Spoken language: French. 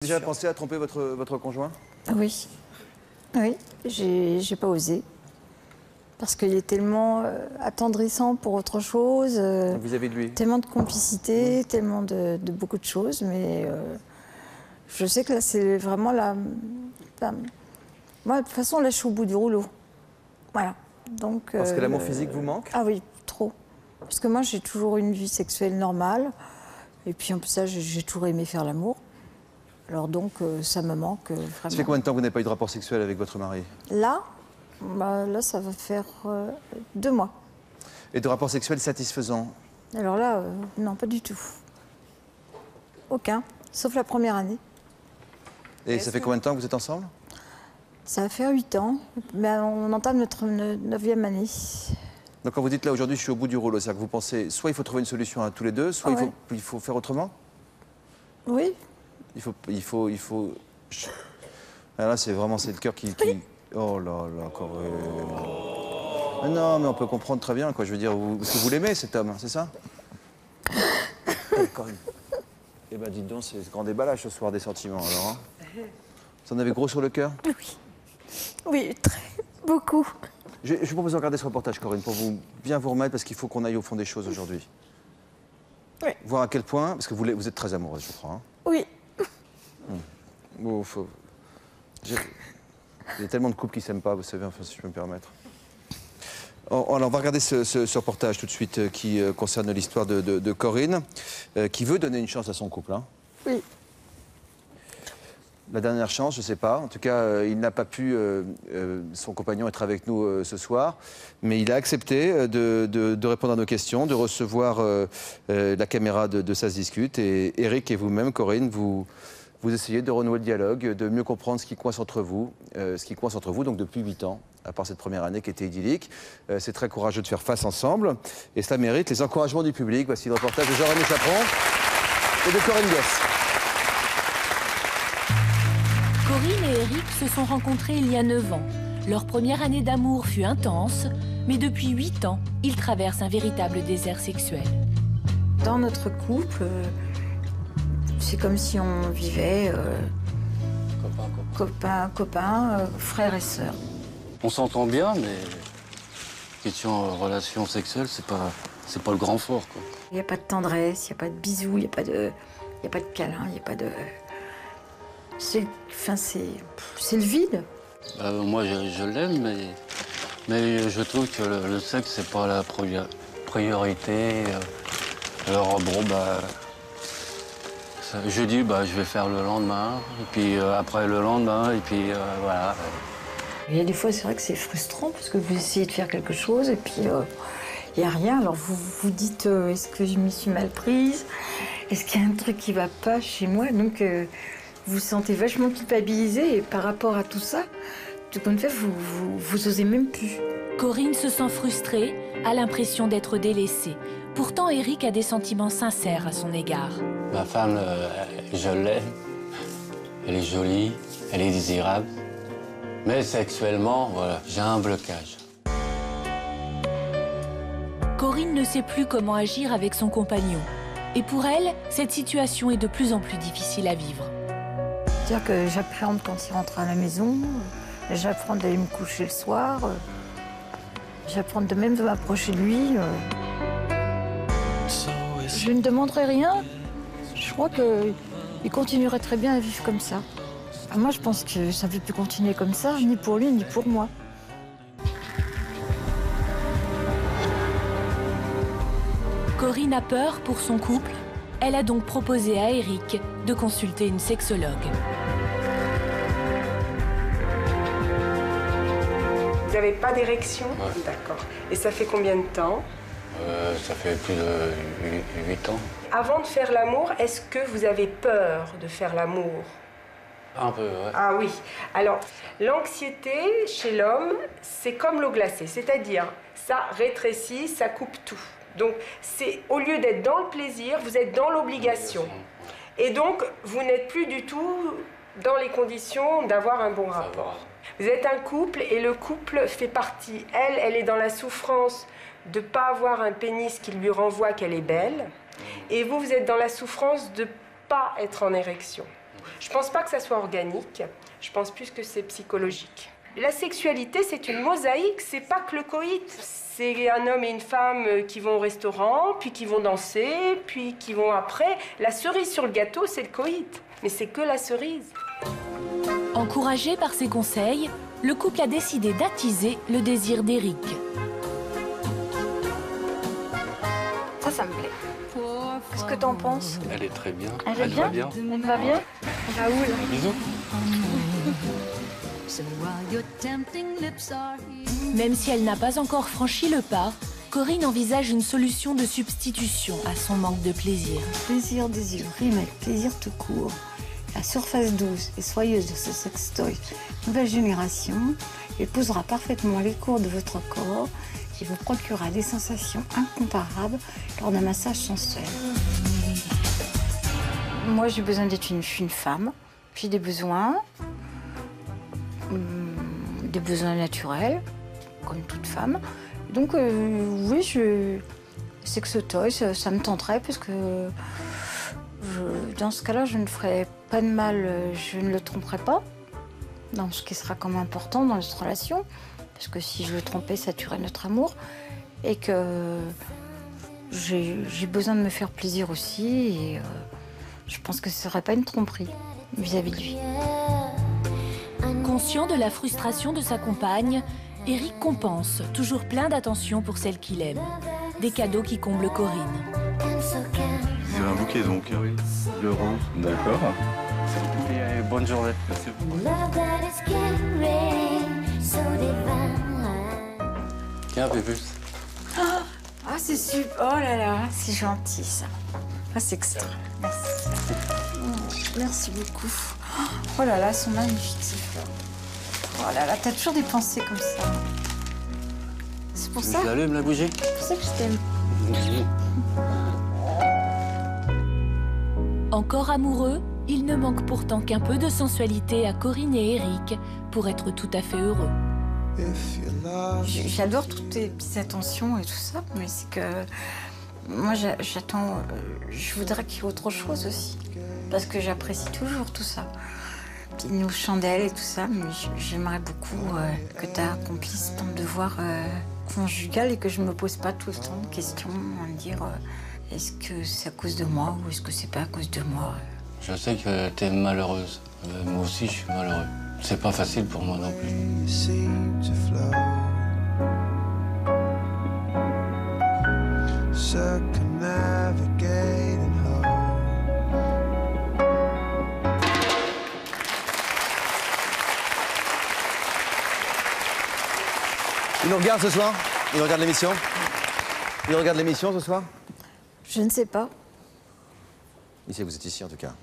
Déjà pensé à tromper votre conjoint? Oui, oui, j'ai pas osé. Parce qu'il est tellement attendrissant pour autre chose, Vis-à-vis de lui? tellement de complicité, tellement de beaucoup de choses, mais je sais que là, c'est vraiment moi, de toute façon, là, je suis au bout du rouleau. Voilà. Donc, Parce que l'amour physique vous manque? Ah oui, trop. Parce que moi, j'ai toujours eu une vie sexuelle normale. Et puis, en plus, ça, j'ai toujours aimé faire l'amour. Alors donc, ça me manque vraiment. Ça fait combien de temps que vous n'avez pas eu de rapport sexuel avec votre mari? Là, là, ça va faire 2 mois. Et de rapports sexuels satisfaisants? Alors là, non, pas du tout. Aucun, sauf la première année. Et ça fait combien de temps que vous êtes ensemble? Ça va faire 8 ans, mais on entame notre 9e année. Donc quand vous dites là aujourd'hui je suis au bout du rouleau, c'est-à-dire que vous pensez soit il faut trouver une solution à tous les deux, soit il faut faire autrement? Oui. Il faut... Ah, là c'est vraiment le cœur qui... Oh là là, Corinne. Mais non, mais on peut comprendre très bien, quoi. Je veux dire, parce que vous l'aimez cet homme, c'est ça? Oh, Corinne. Eh ben dites donc, c'est grand déballage ce soir des sentiments alors. Hein. Vous en avez gros sur le cœur? Oui. Oui, très, beaucoup. Je vous propose de regarder ce reportage, Corinne, pour bien vous remettre, parce qu'il faut qu'on aille au fond des choses aujourd'hui. Oui. Voir à quel point, parce que vous êtes très amoureuse, je crois. Hein. Oui. Bon, il y a tellement de couples qui ne s'aiment pas, vous savez, enfin, si je peux me permettre. Alors, on va regarder ce reportage tout de suite qui concerne l'histoire de Corinne, qui veut donner une chance à son couple. Hein. Oui. La dernière chance, je ne sais pas. En tout cas, il n'a pas pu, son compagnon, être avec nous ce soir. Mais il a accepté de répondre à nos questions, de recevoir la caméra de Ça se discute. Et Eric et vous-même, Corinne, vous essayez de renouer le dialogue, de mieux comprendre ce qui coince entre vous. Donc depuis 8 ans, à part cette première année qui était idyllique. C'est très courageux de faire face ensemble. Et cela mérite les encouragements du public. Voici le reportage de Jean-René Chaperon et de Corinne Guess. Corinne et Eric se sont rencontrés il y a 9 ans. Leur première année d'amour fut intense, mais depuis 8 ans, ils traversent un véritable désert sexuel. Dans notre couple, c'est comme si on vivait copain, frère et sœur. On s'entend bien, mais question relation sexuelle, c'est pas le grand fort, quoi. Il n'y a pas de tendresse, il n'y a pas de bisous, il n'y a pas de câlin, il n'y a pas de... C'est le vide. Moi, je l'aime, mais je trouve que le sexe, c'est pas la priorité. Alors, bon, je dis, je vais faire le lendemain, et puis après le lendemain, et puis voilà. Il y a des fois, c'est vrai que c'est frustrant, parce que vous essayez de faire quelque chose, et puis il n'y a rien. Alors vous vous dites, est-ce que je m'y suis mal prise? Est-ce qu'il y a un truc qui ne va pas chez moi? Donc vous vous sentez vachement culpabilisé, et par rapport à tout ça, tout compte fait, vous osez même plus. Corinne se sent frustrée, a l'impression d'être délaissée. Pourtant, Eric a des sentiments sincères à son égard. Ma femme, je l'aime. Elle est jolie, elle est désirable. Mais sexuellement, voilà, j'ai un blocage. Corinne ne sait plus comment agir avec son compagnon. Et pour elle, cette situation est de plus en plus difficile à vivre. C'est-à-dire que j'appréhende quand il rentre à la maison, j'apprends d'aller me coucher le soir, j'apprends de même de m'approcher de lui. Je ne demanderai rien. Je crois qu'il continuerait très bien à vivre comme ça. Moi, je pense que ça ne peut plus continuer comme ça, ni pour lui, ni pour moi. Corinne a peur pour son couple. Elle a donc proposé à Eric de consulter une sexologue. Vous n'avez pas d'érection? Ouais. D'accord. Et ça fait combien de temps? Ça fait plus de 8 ans. Avant de faire l'amour, est-ce que vous avez peur de faire l'amour? Un peu, ouais. Ah oui. Alors, l'anxiété chez l'homme, c'est comme l'eau glacée. C'est-à-dire, ça rétrécit, ça coupe tout. Donc, au lieu d'être dans le plaisir, vous êtes dans l'obligation. Et donc, vous n'êtes plus du tout dans les conditions d'avoir un bon rapport. Vous êtes un couple et le couple fait partie. Elle est dans la souffrance de ne pas avoir un pénis qui lui renvoie qu'elle est belle. Et vous êtes dans la souffrance de ne pas être en érection. Je pense pas que ça soit organique, je pense plus que c'est psychologique. La sexualité, c'est une mosaïque, c'est pas que le coït. C'est un homme et une femme qui vont au restaurant, puis qui vont danser, puis qui vont après. La cerise sur le gâteau, c'est le coït, mais c'est que la cerise. Encouragé par ses conseils, le couple a décidé d'attiser le désir d'Éric. Ça me plaît. Qu'est-ce que t'en penses? Elle est très bien. Elle va bien? Elle va bien? Raoul. Bisous. Même si elle n'a pas encore franchi le pas, Corinne envisage une solution de substitution à son manque de plaisir. Plaisir des yeux rime avec plaisir tout court. La surface douce et soyeuse de ce sextoy nouvelle génération épousera parfaitement les cours de votre corps et vous procurera des sensations incomparables lors d'un massage sensuel. Moi, j'ai besoin d'être une femme. J'ai des besoins naturels, comme toute femme. Donc, oui, sextoy, ça me tenterait, parce que dans ce cas-là, je ne ferai pas de mal, je ne le tromperai pas, dans ce qui sera comme important dans notre relation, parce que si je le trompais, ça tuerait notre amour, et que j'ai besoin de me faire plaisir aussi, et je pense que ce ne serait pas une tromperie vis-à-vis de lui. Conscient de la frustration de sa compagne, Éric compense, toujours plein d'attention pour celle qu'il aime. Des cadeaux qui comblent Corinne. C'est un bouquet donc. Oui. De rose. D'accord. Et bonne journée. Merci. Tiens, Pépus. Ah, c'est super. Oh là là, c'est gentil, ça. Ah, c'est extra. Merci. Merci beaucoup. Oh là là, elles sont magnifiques, ces fleurs. Oh là là, t'as toujours des pensées comme ça. C'est pour ça. Je l'allume, la bougie. C'est pour ça que je t'aime. Encore amoureux, il ne manque pourtant qu'un peu de sensualité à Corinne et Éric pour être tout à fait heureux. J'adore toutes tes petites attentions et tout ça, mais c'est que moi j'attends, je voudrais qu'il y ait autre chose aussi, parce que j'apprécie toujours tout ça. Puis nos chandelles et tout ça, mais j'aimerais beaucoup que tu accomplisses ton devoir conjugal et que je me pose pas tout le temps de questions à me dire est-ce que c'est à cause de moi ou est-ce que c'est pas à cause de moi. Je sais que t'es malheureuse. Moi aussi, je suis malheureux. C'est pas facile pour moi non plus. Il nous regarde ce soir? Il regarde l'émission? Il regarde l'émission ce soir? Je ne sais pas. Il sait que vous êtes ici en tout cas.